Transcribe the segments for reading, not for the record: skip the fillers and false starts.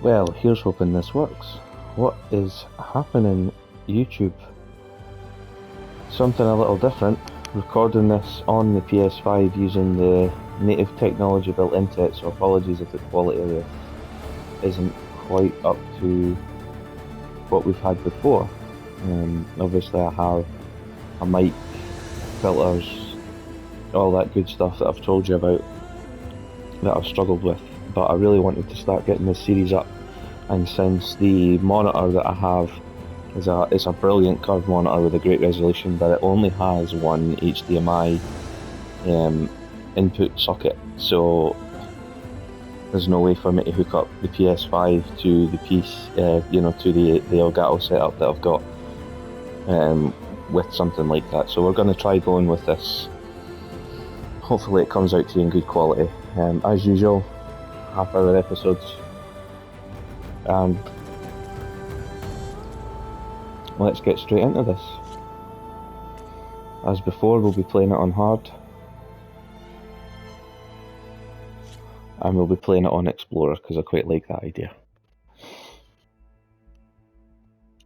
Well, here's hoping this works. What is happening, YouTube? Something a little different. Recording this on the PS5 using the native technology built into it, so apologies if the quality of this isn't quite up to what we've had before. Obviously I have a mic, filters, all that good stuff that I've told you about that I've struggled with, but I really wanted to start getting this series up, and since the monitor that I have it's a brilliant curved monitor with a great resolution, but it only has one HDMI input socket, so there's no way for me to hook up the PS5 to the piece, to the Elgato setup that I've got with something like that. So we're going to try going with this. Hopefully it comes out to you in good quality. As usual, half-hour episodes. Let's get straight into this. As before, we'll be playing it on hard. And we'll be playing it on Explorer, because I quite like that idea.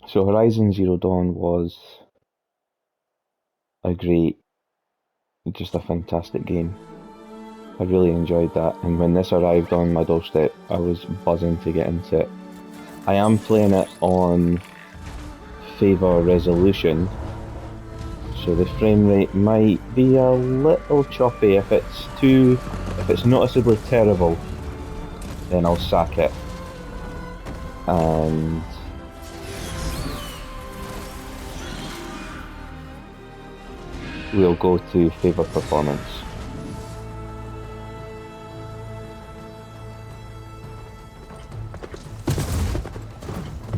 So Horizon Zero Dawn was just a fantastic game. I really enjoyed that, and when this arrived on my doorstep, I was buzzing to get into it. I am playing it on favor resolution, so the frame rate might be a little choppy. If it's noticeably terrible, then I'll sack it and we'll go to favor performance.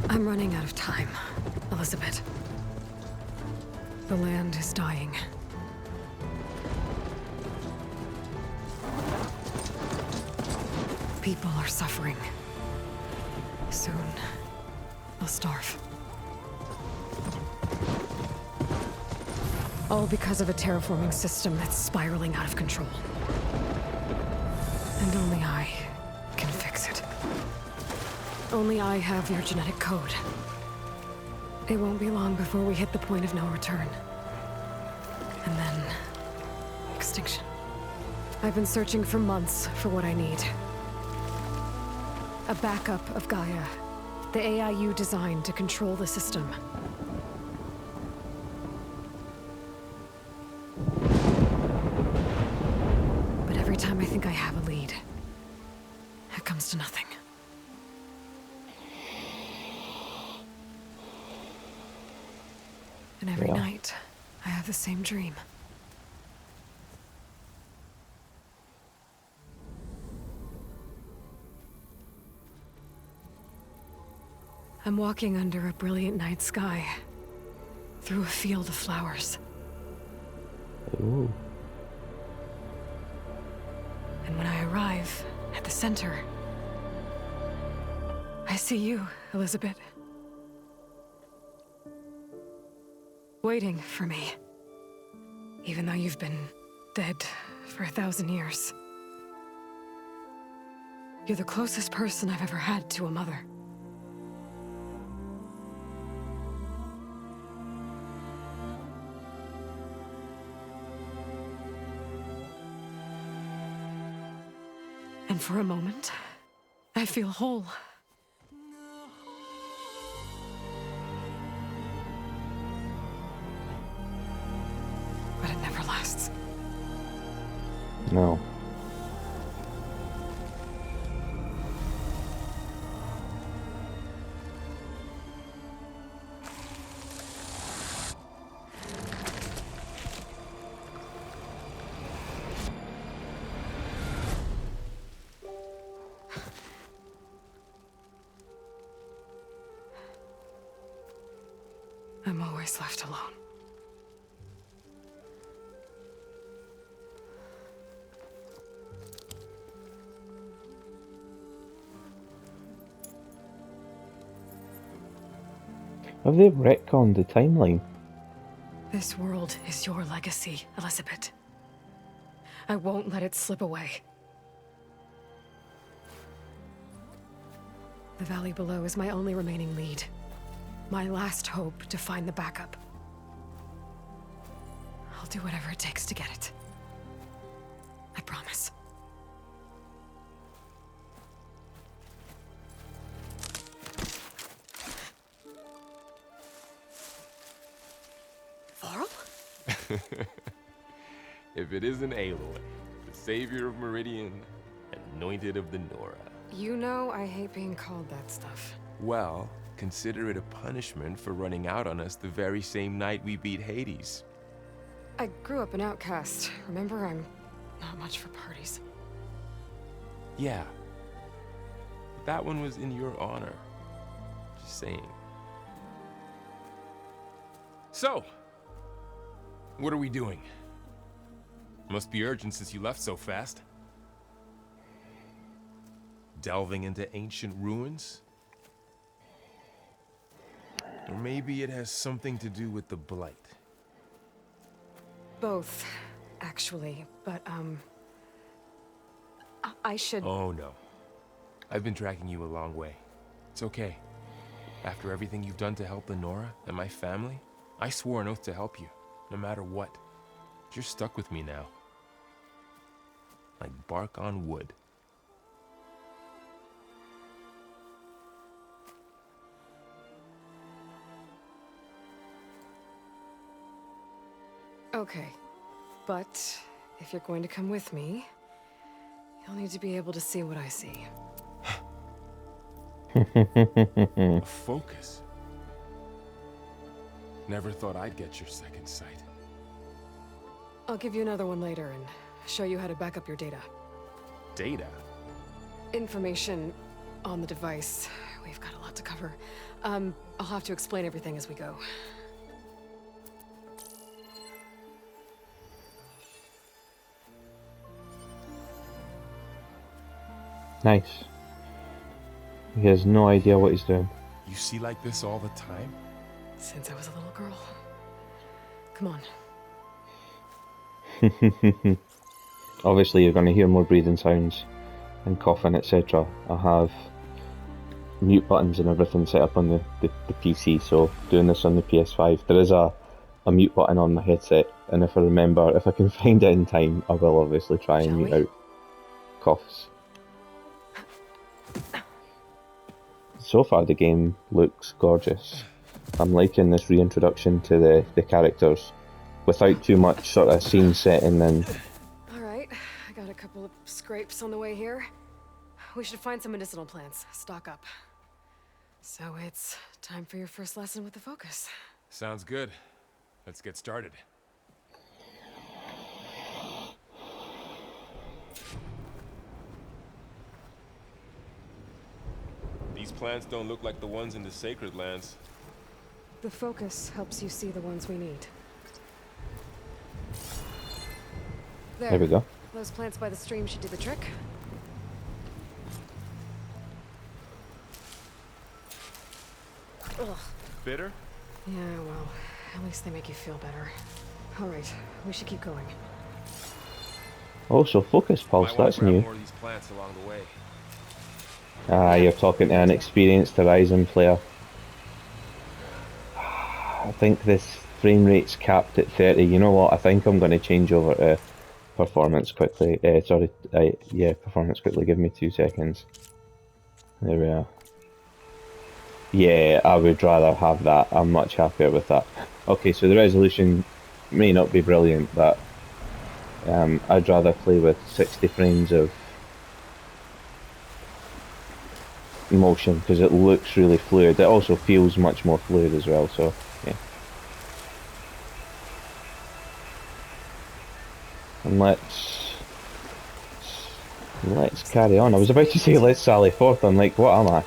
I'm running out of time, Elizabeth. The land is dying. People are suffering. Soon, they'll starve. All because of a terraforming system that's spiraling out of control. And only I can fix it. Only I have your genetic code. It won't be long before we hit the point of no return. And then... extinction. I've been searching for months for what I need. A backup of Gaia. The AI you designed to control the system. But every time I think I have a lead, it comes to nothing. And every night, I have the same dream. I'm walking under a brilliant night sky, through a field of flowers. Ooh. And when I arrive at the center, I see you, Elizabeth. Waiting for me. Even though you've been dead for 1,000 years. You're the closest person I've ever had to a mother. And for a moment, I feel whole. But it never lasts. No. I'm always left alone. Have they retconned the timeline? This world is your legacy, Elizabeth. I won't let it slip away. The valley below is my only remaining lead. My last hope to find the backup. I'll do whatever it takes to get it. I promise. Varl? If it isn't Aloy, the savior of Meridian, anointed of the Nora. You know I hate being called that stuff. Well, consider it a punishment for running out on us the very same night we beat Hades. I grew up an outcast. Remember, I'm not much for parties. Yeah. But that one was in your honor. Just saying. So, what are we doing? Must be urgent since you left so fast. Delving into ancient ruins? Or maybe it has something to do with the blight. Both, actually, but, I should... Oh no. I've been tracking you a long way. It's okay. After everything you've done to help the Nora and my family, I swore an oath to help you, no matter what. You're stuck with me now. Like bark on wood. Okay, but if you're going to come with me, you'll need to be able to see what I see. A focus? Never thought I'd get your second sight. I'll give you another one later and show you how to back up your data. Data? Information on the device. We've got a lot to cover. I'll have to explain everything as we go. Nice. He has no idea what he's doing. You see like this all the time? Since I was a little girl. Come on. Obviously, you're going to hear more breathing sounds and coughing, etc. I have mute buttons and everything set up on the PC, so doing this on the PS5, there is a mute button on my headset, and if I can find it in time, I will obviously try and mute out coughs. So far the game looks gorgeous. I'm liking this reintroduction to the characters without too much sort of scene setting and... Alright, I got a couple of scrapes on the way here. We should find some medicinal plants, stock up. So it's time for your first lesson with the focus. Sounds good. Let's get started. These plants don't look like the ones in the sacred lands. The focus helps you see the ones we need. There we go. Those plants by the stream should do the trick. Ugh. Bitter? Yeah, well, at least they make you feel better. Alright, we should keep going. Also, focus pulse, Might wanna that's grab new. more of these plants along the way. Ah, you're talking to an experienced Horizon player. I think this frame rate's capped at 30. You know what? I think I'm going to change over to performance quickly. Performance quickly. Give me 2 seconds. There we are. Yeah, I would rather have that. I'm much happier with that. Okay, so the resolution may not be brilliant, but I'd rather play with 60 frames of motion because it looks really fluid. It also feels much more fluid as well, so yeah. And let's carry on. I was about to say let's sally forth. I'm like, what am I?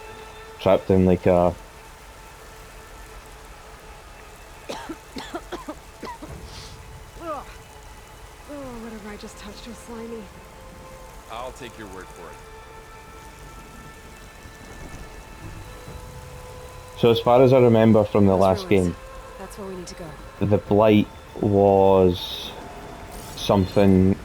Trapped in like a... Oh, whatever I just touched was slimy. I'll take your word for it. So as far as I remember from the Those last ruins. game, That's where we need to go. the blight was something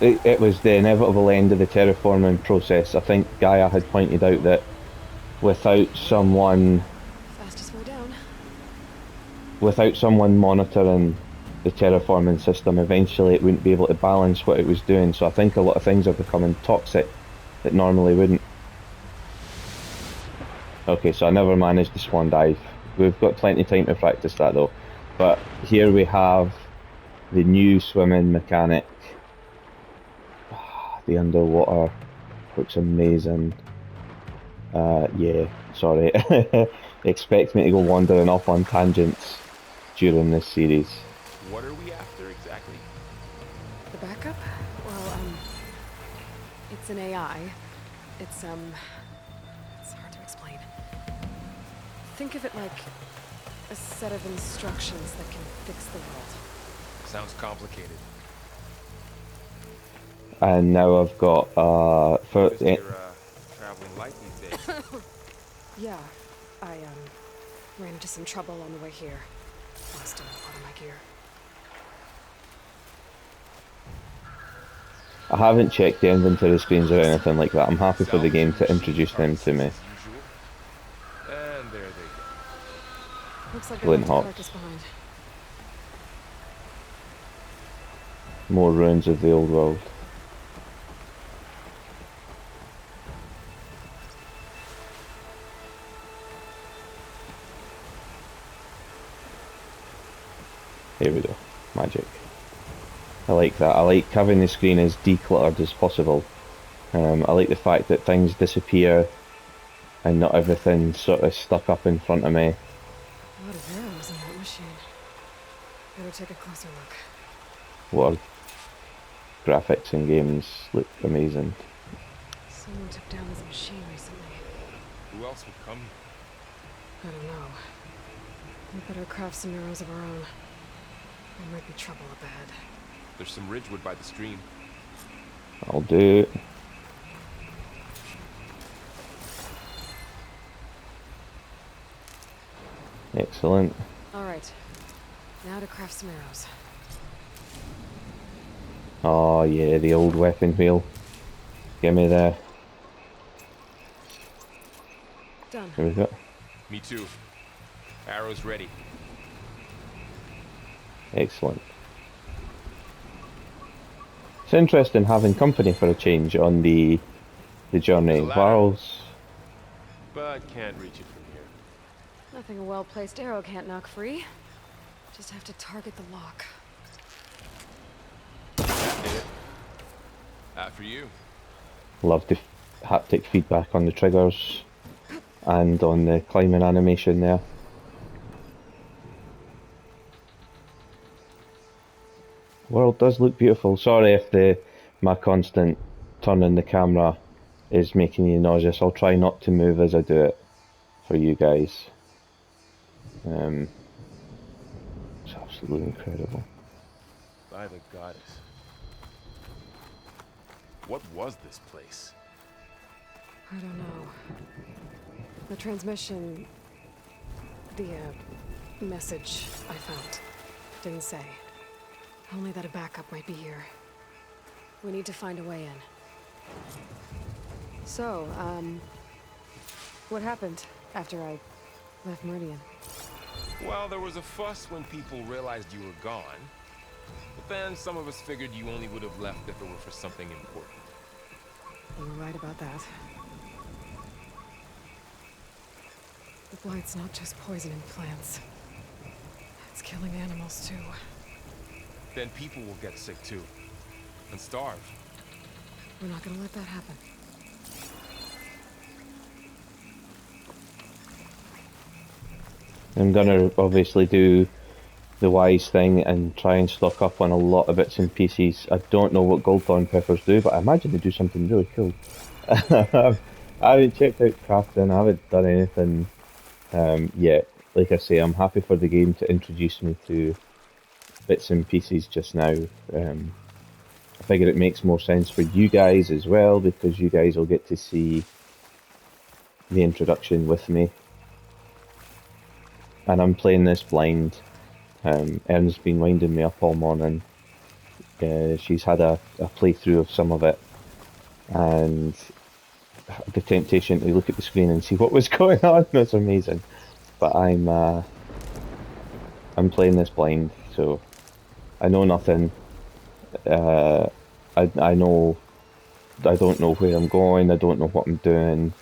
it was the inevitable end of the terraforming process. I think Gaia had pointed out that without someone Fastest way down. monitoring the terraforming system, eventually it wouldn't be able to balance what it was doing. So I think a lot of things are becoming toxic that normally wouldn't. Okay, so I never managed the swan dive. We've got plenty of time to practice that though. But here we have the new swimming mechanic. The underwater looks amazing. Yeah, sorry. Expect me to go wandering off on tangents during this series. What are we after exactly? The backup? Well, it's an AI. It's hard to explain. Think of it like a set of instructions that can fix the world. Sounds complicated. And now I've got for Noticed you're traveling light these days. Yeah, I ran into some trouble on the way here. Lost a lot of my gear. I haven't checked the inventory screens or anything like that. I'm happy for the game to introduce them to me. And there they go. Looks like they Glint left a hops. carcass behind. More ruins of the old world. Here we go. Magic. I like that. I like having the screen as decluttered as possible. I like the fact that things disappear and not everything's sort of stuck up in front of me. A lot of arrows in that machine. Better take a closer look. What graphics in games look amazing. Someone took down this machine recently. Who else would come? I don't know. We better craft some arrows of our own. There might be trouble up ahead. There's some ridgewood by the stream. I'll do it. Excellent. Alright. Now to craft some arrows. Oh yeah, the old weapon wheel. Give me there. Done. Here we go. Me too. Arrows ready. Excellent. It's interesting having company for a change on the journey. There's a ladder. Varl's But can't reach it from here. Nothing a well-placed arrow can't knock free. Just have to target the lock. That did it. For you. love the haptic feedback on the triggers and on the climbing animation there. World does look beautiful. Sorry if my constant turning the camera is making you nauseous. I'll try not to move as I do it for you guys. It's absolutely incredible. By the goddess. What was this place? I don't know. The transmission... the, message I found didn't say. Only that a backup might be here. We need to find a way in. So, what happened after I left Meridian? Well, there was a fuss when people realized you were gone. But then some of us figured you only would have left if it were for something important. You were right about that. The blight's not just poisoning plants. It's killing animals too. Then people will get sick too. And starve. We're not gonna let that happen. I'm gonna obviously do the wise thing and try and stock up on a lot of bits and pieces. I don't know what goldthorn peppers do, but I imagine they do something really cool. I haven't checked out crafting, I haven't done anything yet. Like I say, I'm happy for the game to introduce me to bits and pieces just now. I figure it makes more sense for you guys as well, because you guys will get to see the introduction with me. And I'm playing this blind. Ern's been winding me up all morning. she's had a playthrough of some of it, and the temptation to look at the screen and see what was going on was amazing. But I'm playing this blind, so I know nothing. I know I don't know where I'm going. I don't know what I'm doing,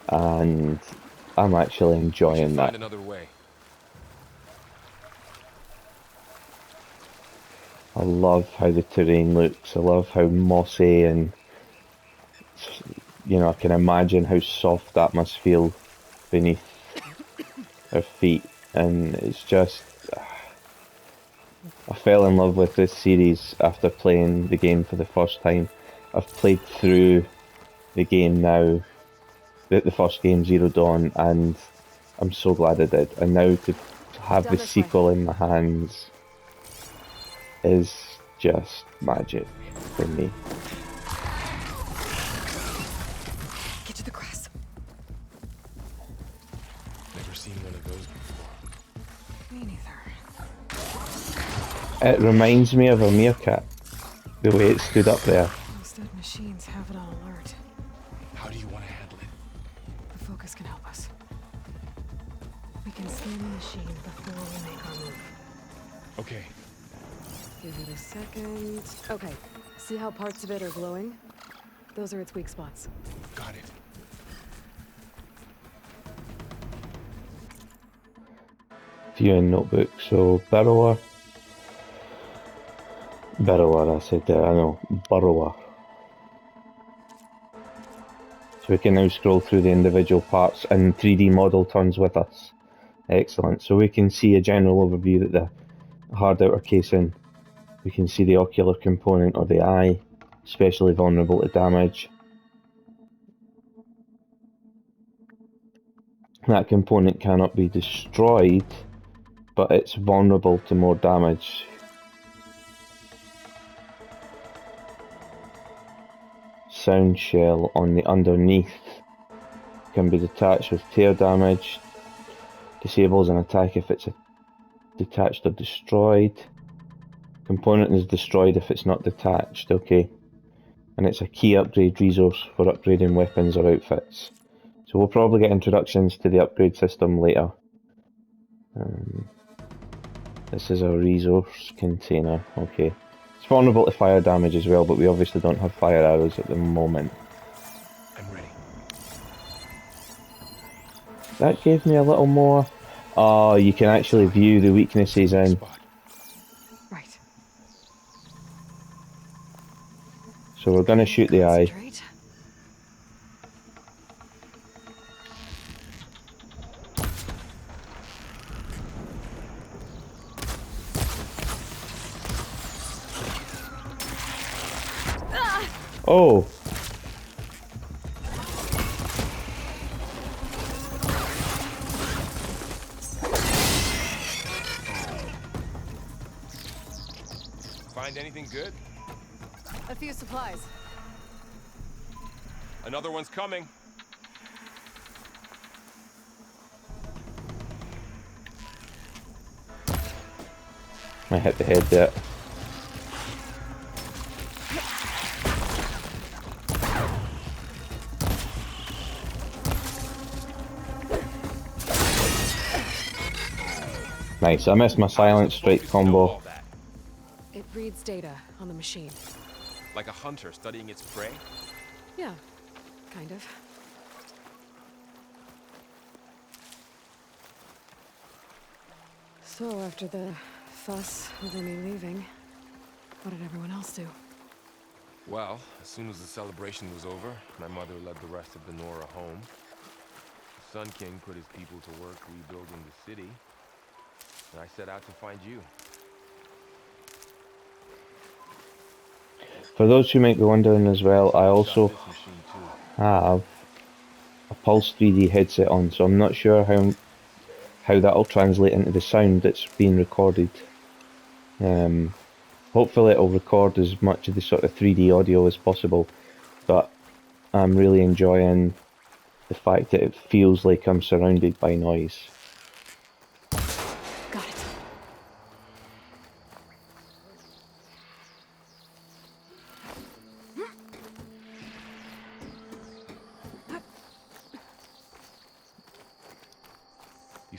and I'm actually We should enjoying find that. another way. I love how the terrain looks. I love how mossy, and I can imagine how soft that must feel beneath our feet, and it's just. I fell in love with this series after playing the game for the first time. I've played through the game now, the first game, Zero Dawn, and I'm so glad I did. And now to have Down the this way. sequel in my hands is just magic for me. Get to the grass. Never seen one of those before. Me neither. It reminds me of a meerkat, the way it stood up there. Those dead machines have it on alert. How do you want to handle it? The focus can help us. We can scan the machine before we make our move. Okay. Give it a second. Okay. See how parts of it are glowing? Those are its weak spots. Got it. Viewing notebook, so burrower, I said there, I know, burrower. So we can now scroll through the individual parts and 3D model turns with us. Excellent. So we can see a general overview that the hard outer casing, we can see the ocular component or the eye, especially vulnerable to damage. That component cannot be destroyed, but it's vulnerable to more damage. Sound shell on the underneath can be detached with tear damage. Disables an attack if it's detached or destroyed. Component is destroyed if it's not detached, okay. And it's a key upgrade resource for upgrading weapons or outfits. So we'll probably get introductions to the upgrade system later. This is a resource container, okay. It's vulnerable to fire damage as well, but we obviously don't have fire arrows at the moment. I'm ready. That gave me a little more. Oh, you can actually view the weaknesses in. Spot. Right. So we're gonna shoot the eye. Concentrate. Oh! Find anything good? A few supplies. Another one's coming. I hit the head there. Nice, I missed my silent strike combo. It reads data on the machine. Like a hunter studying its prey? Yeah, kind of. So after the fuss over me leaving, what did everyone else do? Well, as soon as the celebration was over, my mother led the rest of the Nora home. The Sun King put his people to work rebuilding the city, and I set out to find you. For those who might be wondering as well, I also Shot this machine too. have a Pulse 3D headset on, so I'm not sure how that'll translate into the sound that's being recorded. Hopefully it'll record as much of the sort of 3D audio as possible, but I'm really enjoying the fact that it feels like I'm surrounded by noise. Got it.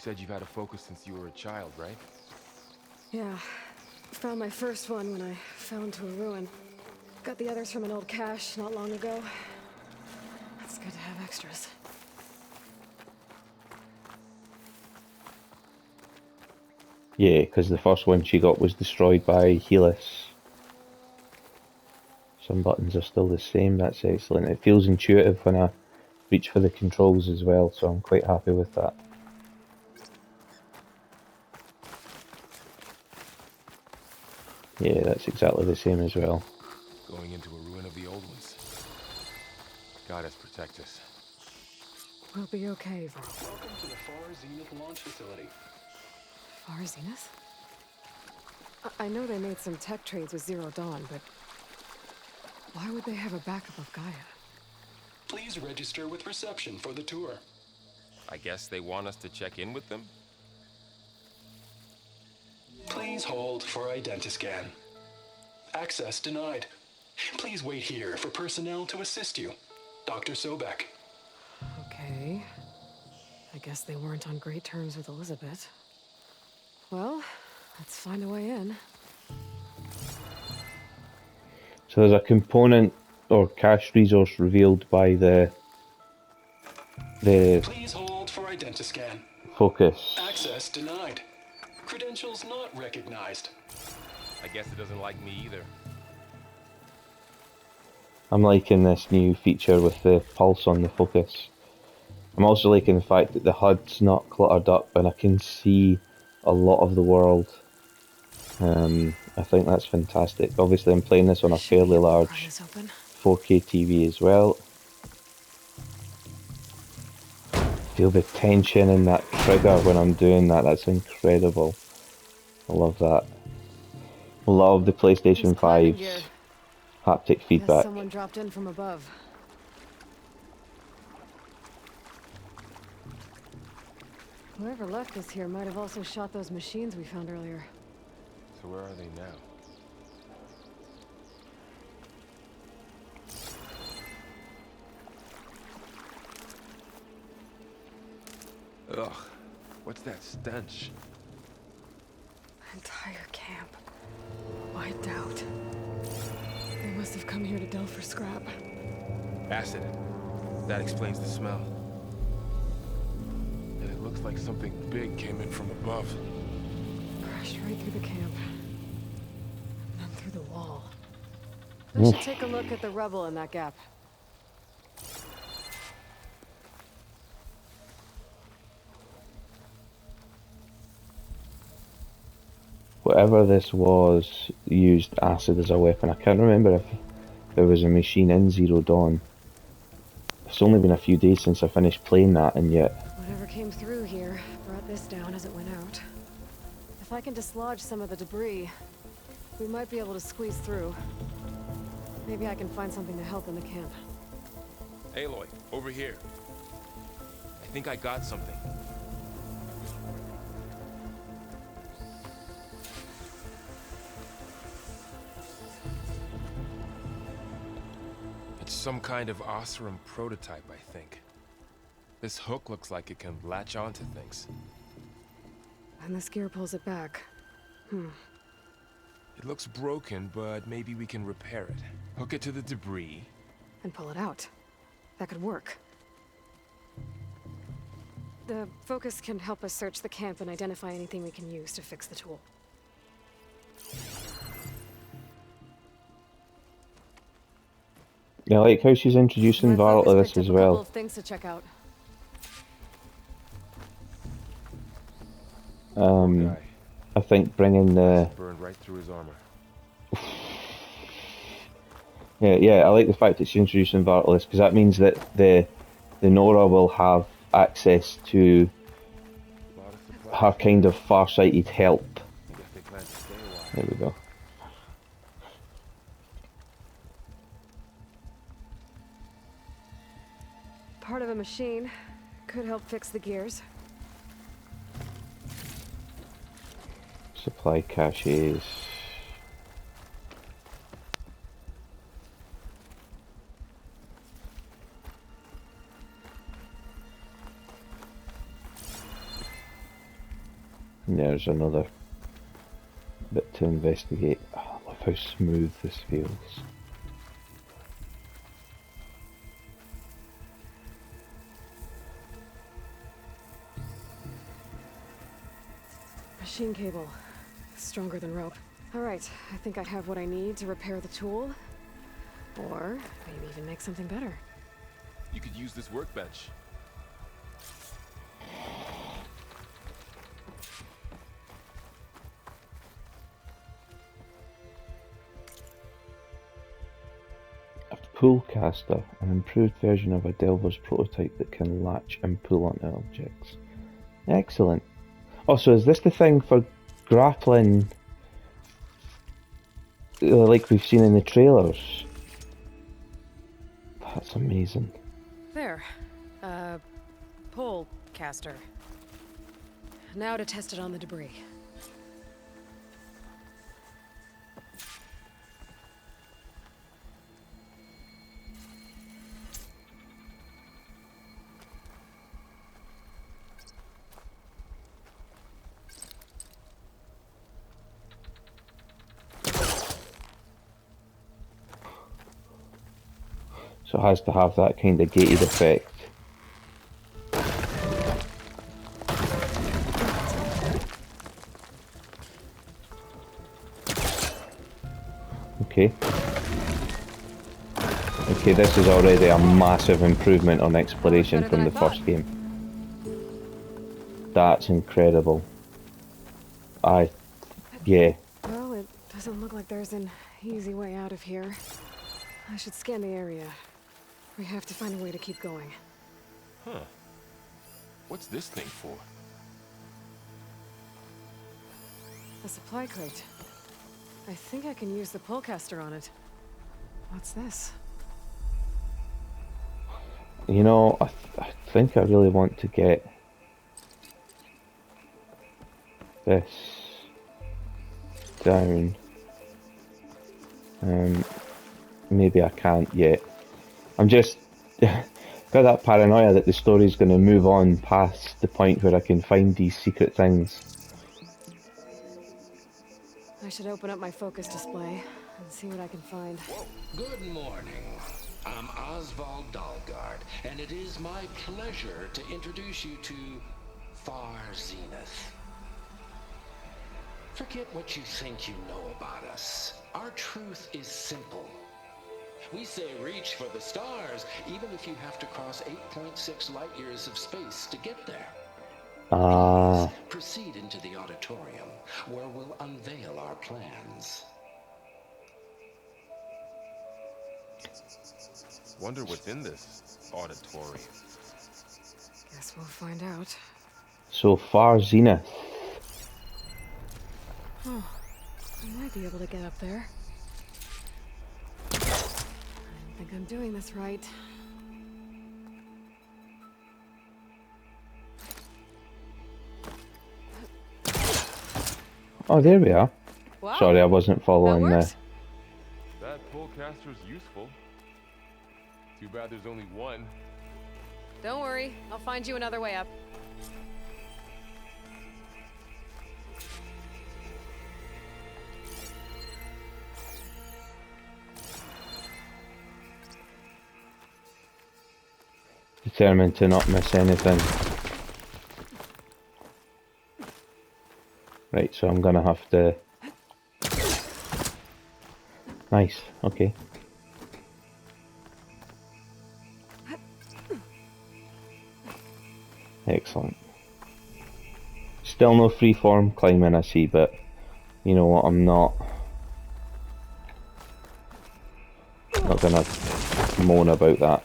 said you've had a focus since you were a child, right? Yeah. Found my first one when I fell into a ruin. Got the others from an old cache not long ago. It's good to have extras. Yeah, because the first one she got was destroyed by Helis. Some buttons are still the same, that's excellent. It feels intuitive when I reach for the controls as well, so I'm quite happy with that. Yeah, that's exactly the same as well. Going into a ruin of the old ones. God has protect us. We'll be okay, Val. Welcome to the Far Zenith launch facility. Far Zenith? I know they made some tech trades with Zero Dawn, but why would they have a backup of Gaia? Please register with reception for the tour. I guess they want us to check in with them? Please hold for identiscan. Access denied. Please wait here for personnel to assist you. Dr. Sobek. Okay. I guess they weren't on great terms with Elizabeth. Well, let's find a way in. So there's a component or cache resource revealed by the Please hold for identiscan. focus. Access denied. Credentials not recognized. I guess it doesn't like me either. I'm liking this new feature with the pulse on the focus. I'm also liking the fact that the HUD's not cluttered up and I can see a lot of the world. I think that's fantastic. Obviously I'm playing this on a fairly large 4K TV as well. Feel the tension in that trigger when I'm doing that, that's incredible. I love that. Love the PlayStation 5's haptic feedback. Someone dropped in from above. Whoever left us here might have also shot those machines we found earlier. So where are they now? Ugh, what's that stench? Entire camp wiped out. They must have come here to delve for scrap. Acid. That explains the smell. And it looks like something big came in from above. Crashed right through the camp. And then through the wall. I should take a look at the rubble in that gap. Whatever this was used acid as a weapon. I can't remember if there was a machine in Zero Dawn. It's only been a few days since I finished playing that, and yet... Whatever came through here brought this down as it went out. If I can dislodge some of the debris, we might be able to squeeze through. Maybe I can find something to help in the camp. Aloy, over here. I think I got something. It's some kind of Osram prototype, I think. This hook looks like it can latch onto things. And this gear pulls it back. It looks broken, but maybe we can repair it. Hook it to the debris. And pull it out. That could work. The focus can help us search the camp and identify anything we can use to fix the tool. Yeah, I like how she's introducing Varl to this as well. A couple of things to check out. I think bringing the... Burned right through his armor. Yeah, I like the fact that she's introducing Varl to this, because that means that the Nora will have access to her kind of far-sighted help. I guess they plan to stay a while. There we go. Part of a machine could help fix the gears. Supply caches. There's another bit to investigate. Oh, I love how smooth this feels. Machine cable. Stronger than rope. Alright, I think I have what I need to repair the tool. Or maybe even make something better. You could use this workbench. A pull caster, an improved version of a delver's prototype that can latch and pull onto objects. Excellent. Oh, so is this the thing for grappling, like we've seen in the trailers? That's amazing. There. Pull caster. Now to test it on the debris. So it has to have that kind of gated effect. Okay. Okay, this is already a massive improvement on exploration from the first game. That's incredible. Yeah. Well, it doesn't look like there's an easy way out of here. I should scan the area. We have to find a way to keep going. Huh. What's this thing for? A supply crate. I think I can use the pullcaster on it. What's this? You know, I think I really want to get this down. Maybe I can't yet. I'm just got that paranoia that the story's going to move on past the point where I can find these secret things. I should open up my focus display and see what I can find. Good morning. I'm Oswald Dalgard, and it is my pleasure to introduce you to Far Zenith. Forget what you think you know about us. Our truth is simple. We say reach for the stars, even if you have to cross 8.6 light years of space to get there. Please proceed into the auditorium, where we'll unveil our plans. Wonder what's in this auditorium. Guess we'll find out. So Far Zenith. Oh, I might be able to get up there. I don't think I'm doing this right. Oh, there we are. Wow. Sorry, I wasn't following That the... works. That pullcaster's useful. Too bad there's only one. Don't worry, I'll find you another way up. Determined to not miss anything. Right, so I'm gonna have to... Nice, okay. Excellent. Still no freeform climbing, I see, but you know what, I'm not gonna moan about that.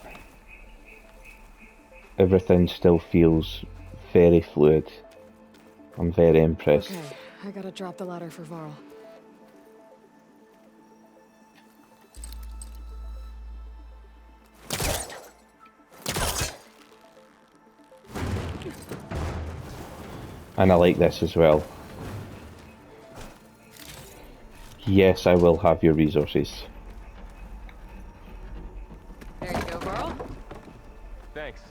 Everything still feels very fluid. I'm very impressed. Okay, I gotta drop the ladder for Varl. And I like this as well. Yes, I will have your resources. There you go, Varl. Thanks.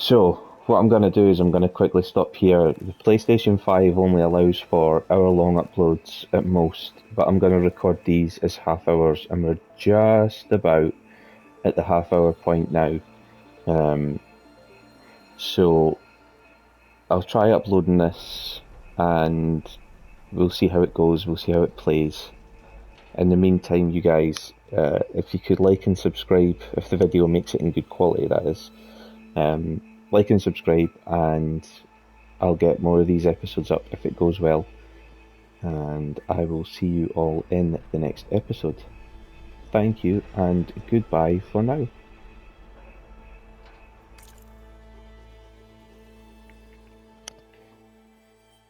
So, what I'm going to do is I'm going to quickly stop here. The PlayStation 5 only allows for hour-long uploads at most, but I'm going to record these as half hours, and we're just about at the half-hour point now. So, I'll try uploading this, and we'll see how it goes, we'll see how it plays. In the meantime, you guys, if you could like and subscribe, if the video makes it in good quality, that is. Like and subscribe, and I'll get more of these episodes up if it goes well. And I will see you all in the next episode. Thank you, and goodbye for now.